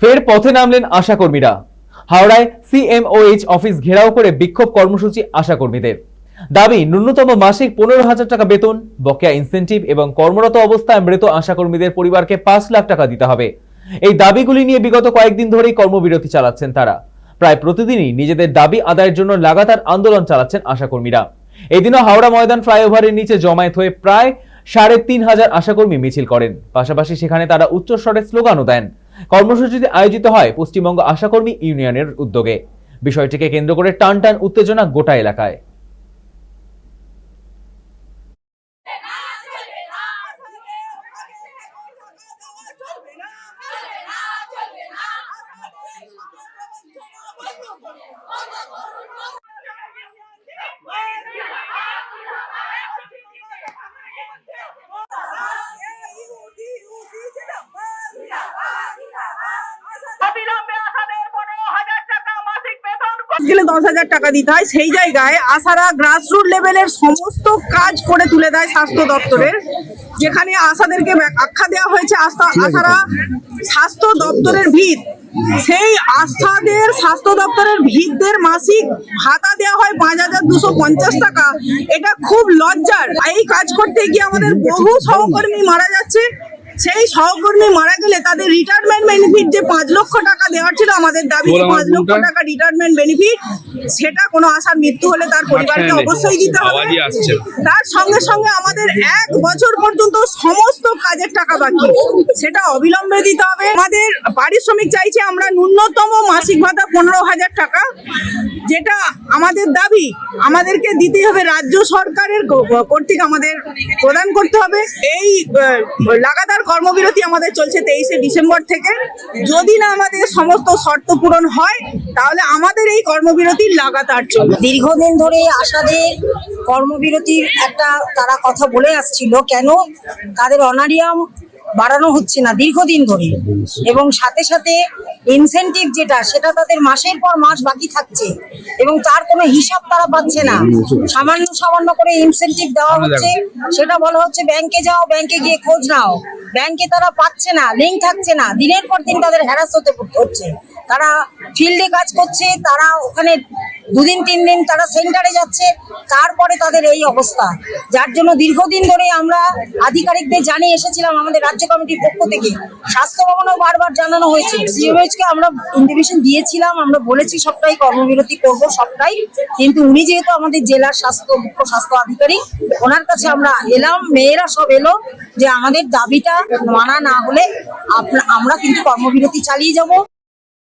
ফের পথে নামলেন আশাকর্মীরা। হাওড়ায় সিএমওএইচ অফিস ঘেরাও করে বিক্ষোভ কর্মসূচি আশাকর্মীদের। দাবি ন্যূনতম মাসিক 15,000 টাকা বেতন, বকেয়া ইনসেন্টিভ এবং কর্মরত অবস্থায় মৃত আশাকর্মীদের পরিবারকে 5 লাখ টাকা দিতে হবে। এই দাবিগুলি নিয়ে বিগত কয়েকদিন ধরেই কর্মবিরতি চালাচ্ছেন তারা। প্রায় প্রতিদিনই নিজেদের দাবি আদায়ের জন্য লাগাতার আন্দোলন চালাচ্ছেন আশাকর্মীরা। এদিনও হাওড়া ময়দান ফ্লাইওভারের নিচে জমায়েত হয়ে প্রায় 3,500 আশাকর্মী মিছিল করেন। পাশাপাশি সেখানে তারা উচ্চস্বরে স্লোগানও দেন। কর্মসূচিটি আয়োজিত হয় পশ্চিমবঙ্গ আশাকর্মী ইউনিয়নের উদ্যোগে। বিষয়টিকে কেন্দ্র করে টানটান উত্তেজনা গোটা এলাকায়। গেলে 10,000 টাকা দিতে হয়, সেই জায়গায় আশারা গ্রাসরুট লেভেলের সমস্ত কাজ করে তুলে দেয় স্বাস্থ্য দপ্তরের, যেখানে আশাদেরকে আখ্যা দেওয়া হয়েছে আশারা স্বাস্থ্য দপ্তরের ভিত। সেই আস্থাদের স্বাস্থ্য দপ্তরের ভিতদের মাসিক ভাতা দেওয়া হয় 5,250 টাকা। এটা খুব লজ্জার। এই কাজ করতে গিয়ে আমাদের বহু সহকর্মী মারা যাচ্ছে। সেই সহকর্মী মারা গেলে তাদের রিটায়ারমেন্ট বেনিফিট যে 5 লক্ষ টাকা দেওয়ার ছিল, আমাদের দাবি 5 লক্ষ টাকা রিটায়ারমেন্ট বেনিফিট, সেটা কোনো আশার মৃত্যু হলে তার পরিবারকে অবশ্যই দিতে হবে। তার সঙ্গে সঙ্গে আমাদের 1 বছর পর্যন্ত সমস্ত কাজের টাকা বাকি, সেটা অবিলম্বে দিতে হবে। আমাদের পারিশ্রমিক চাইছে আমরা ন্যূনতম মাসিক ভাতা 15,000 টাকা, যেটা আমাদের দাবি আমাদেরকে দিতে হবে। রাজ্য সরকারের কর্তৃক আমাদের প্রদান করতে হবে। এই লাগাতার কর্মবিরতি আমাদের চলছে 23শে ডিসেম্বর থেকে। যদি না আমাদের সমস্ত শর্ত পূরণ হয়, তাহলে আমাদের এই কর্মবিরতি লাগাতার চলবে। দীর্ঘদিন ধরে আশাদের কর্মবিরতির একটা তারা কথা বলে আসছিল, কেন তাদের অনারিয়াম বাড়ানো হচ্ছে না দীর্ঘদিন ধরে, এবং সাথে সাথে ইনসেন্টিভ যেটা, সেটা তাদের মাসের পর মাস বাকি থাকছে এবং তার কোনো হিসাব তারা পাচ্ছে না। সামান্য করে ইনসেন্টিভ দেওয়া হচ্ছে, সেটা বলা হচ্ছে ব্যাংকে যাও, ব্যাংকে গিয়ে খোঁজ নাও। ব্যাংকে তারা পাচ্ছে না, লিঙ্ক থাকছে না। দিনের পর দিন তাদের হ্যারাস হচ্ছে। তারা ফিল্ডে কাজ করছে, তারা ওখানে 2 দিন 3 দিন তারা সেন্টারে যাচ্ছে, তারপরে তাদের এই অবস্থা। যার জন্য দীর্ঘদিন ধরে আমরা আধিকারিকদের জানিয়ে এসেছিলাম আমাদের রাজ্য কমিটির পক্ষ থেকে। স্বাস্থ্য ভবনেও বারবার জানানো হয়েছে, সিএমএইচকে আমরা ইনভিটেশন দিয়েছিলাম, আমরা বলেছি সবটাই কর্মবিরতি করব সবটাই। কিন্তু উনি যেহেতু আমাদের জেলার মুখ্য স্বাস্থ্য আধিকারিক, ওনার কাছে আমরা এলাম, মেয়েরা সব এলো, যে আমাদের দাবিটা মানা না হলে আমরা কিন্তু কর্মবিরতি চালিয়ে যাব।